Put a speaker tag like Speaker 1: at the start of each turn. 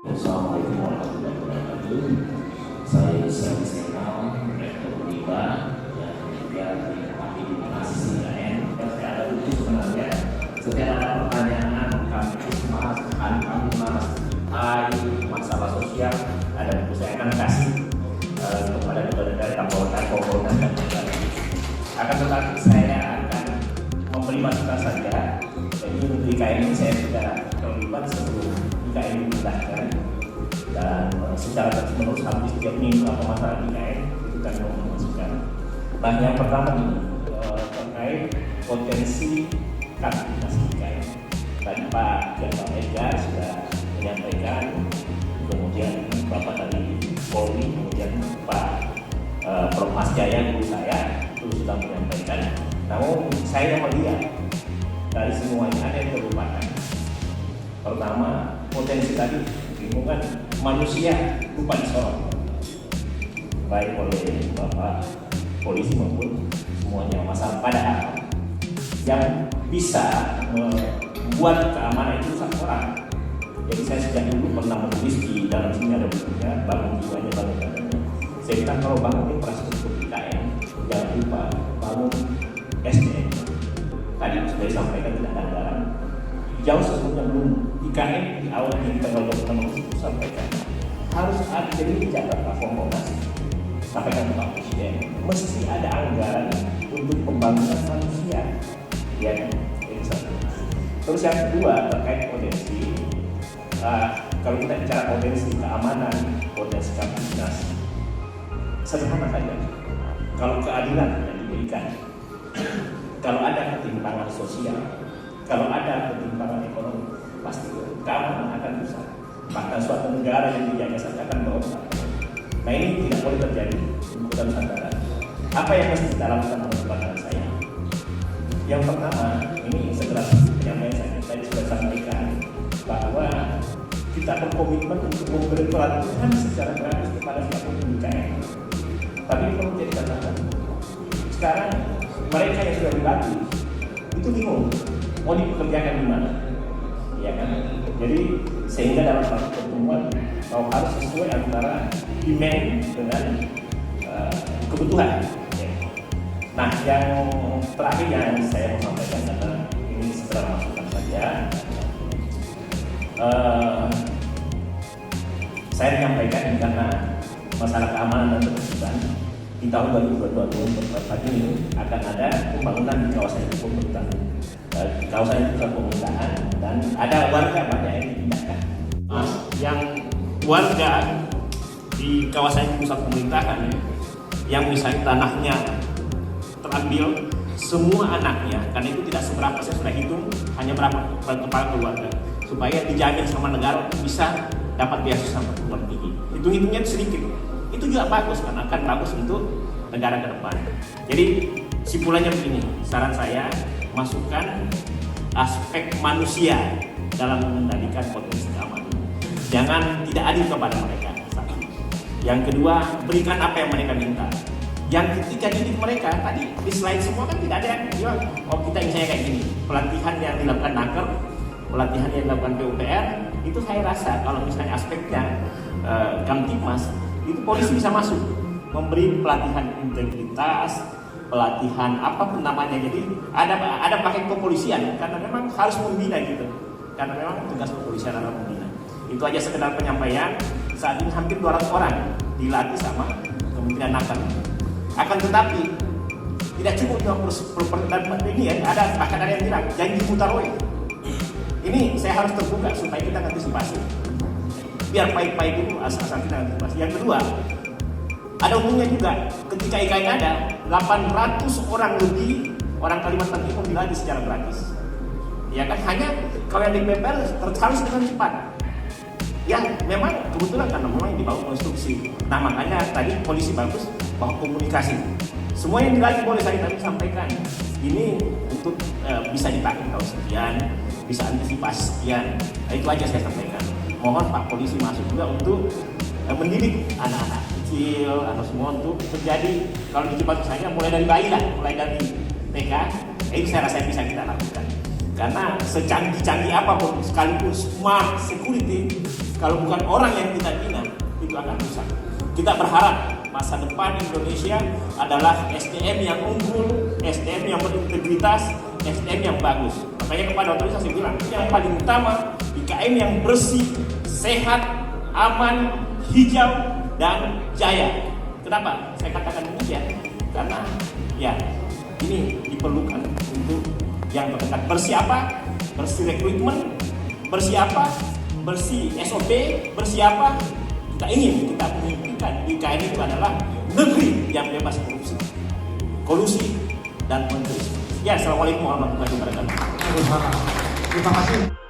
Speaker 1: Assalamualaikum warahmatullahi wabarakatuh. Saya Sari Senal, Rektor Uniba, yang juga ditempati di mahasiswa IAIN. Saya ada lucu sebenarnya. Setiap ada pertanyaan, kampus mas, kami mas, masalah sosial, ada buku saya akan kasih kepada dari komponen dan lain-lain. Akan tetapi saya akan memberi masukan saja. Jadi untuk IKN ini saya sudah terlibat sebelum IKN dipindahkan, dan secara terus-menerus hampir setiap minggu apa masalah IKN itu kan masukan. Nah, yang pertama ini terkait potensi aktivitas IKN. Tadi Pak Edgar sudah menyampaikan, kemudian Bapak dari Polri, kemudian Pak Prof. Mas Jaya guru saya itu sudah menyampaikan. Namun saya melihat dari semuanya ada yang terlupakan. Pertama, potensi tadi lingkungan manusia lupa disorot, baik oleh Bapak polisi maupun semuanya. Masalah padahal yang bisa membuat keamanan itu satu orang. Jadi saya sejak dulu pernah menulis di dalam sini ada bukunya, bangun jiwanya, bangun badannya. Saya bilang kalau bangun infrastruktur IKN, jangan lupa bangun SDM. Tadi sudah disampaikan tidak ada anggaran. Jauh sebelumnya belum IKN di awal di tanggal 26 itu sampaikan harus ada, jadi Jakarta Kompolnas sampaikan ke Pak Presiden mesti ada anggaran untuk pembangunan manusia, ya kan? Ini satu. Terus yang kedua terkait potensi, kalau kita bicara potensi keamanan, potensi kamtipmas, sederhana saja. Kalau keadilan yang diberikan, kalau ada ketimpangan sosial, kalau ada ketimpangan ekonomi, pasti keamanan akan rusak. Bahkan suatu negara yang dijaga saja akan merusak. Nah, ini tidak boleh terjadi di Kota Nusantara. Apa yang mesti kita lakukan menurut pandangan saya? Yang pertama, ini segera penyampaian saya tadi sudah sampaikan bahwa kita berkomitmen untuk memberi pelatihan secara gratis kepada siapapun di IKN. Tapi perlu jadi catatan. Sekarang mereka yang sudah dilatih itu bingung mau dipekerjakan di mana, ya kan? Jadi sehingga dalam satu pertemuan harus sesuai antara demand dengan kebutuhan. Ya. Nah, yang terakhir yang saya mau sampaikan adalah ini segera masukkan saja. Saya menyampaikan karena masalah keamanan dan ketertiban di tahun 2022 ini akan ada pembangunan di kawasan itu pemerintahan, kawasan itu pusat pemerintahan, dan ada warga banyak yang dipindahkan. Yang warga di kawasan pusat pemerintahan yang misalnya tanahnya terambil semua anaknya, karena itu tidak seberapa, saya sudah hitung hanya berapa kepala keluarga, supaya dijamin sama negara bisa dapat beasiswa perguruan tinggi. Hitung-hitungnya sedikit. Itu juga bagus, karena akan bagus untuk negara ke depan. Jadi simpulannya begini, saran saya masukkan aspek manusia dalam mengendalikan potensi keamanan. Jangan tidak adil kepada mereka. Satu. Yang kedua, berikan apa yang mereka minta. Yang ketiga, didik mereka. Tadi di slide semua kan tidak ada yang bilang, oh kita misalnya kayak gini. Pelatihan yang dilakukan Naker, pelatihan yang dilakukan PUPR, itu saya rasa kalau misalnya aspeknya Kamtipmas, itu polisi bisa masuk, memberi pelatihan integritas, pelatihan apapun namanya. Jadi ada pakai kepolisian, karena memang harus membina gitu, karena memang tugas kepolisian adalah membina. Itu aja sekedar penyampaian. Saat ini hampir 200 orang dilatih sama Kementerian Naker. Akan tetapi tidak cukup dengan ini ya, bahkan ada yang bilang janji Mutaroi. Ini saya harus terbuka supaya kita antisipasi. Biar pahit-pahit itu asal-asal kita antisipasi. Yang kedua, ada umumnya juga ketika IKN ada 800 orang lebih orang Kalimantan Timur dilatih secara gratis. Ya kan, hanya kalau yang di PPR harus dengan cepat. Ya memang kebetulan karena memang dibangun konstruksi. Nah makanya tadi polisi bagus bahwa komunikasi. Semua yang dilatih boleh saya tadi sampaikan. Ini untuk bisa dipakai kalau sekian, bisa antisipasi sekian. Nah, itu aja saya sampaikan. Mohon Pak Polisi masuk juga untuk mendidik anak-anak kecil atau semua untuk terjadi, kalau di Jepang misalnya mulai dari bayi lah, mulai dari TK, itu saya rasa bisa kita lakukan. Karena secanggih-canggih apapun, sekalipun smart security,
Speaker 2: Kalau bukan orang yang kita bina, itu akan rusak. Kita berharap masa depan Indonesia adalah SDM yang unggul, SDM yang berintegritas, SDM yang bagus. Makanya kepada otoritas saya bilang, yang paling utama IKN yang bersih, sehat, aman, hijau, dan jaya. Kenapa saya katakan demikian? Karena ya ini diperlukan untuk yang berdekat. Bersih apa? Bersih rekrutmen, bersih apa? Bersih SOP, bersih apa? Kita ingin, kita menginginkan IKN itu adalah negeri yang bebas korupsi, kolusi, dan menteri. Ya, assalamualaikum warahmatullahi wabarakatuh.
Speaker 3: Terima kasih.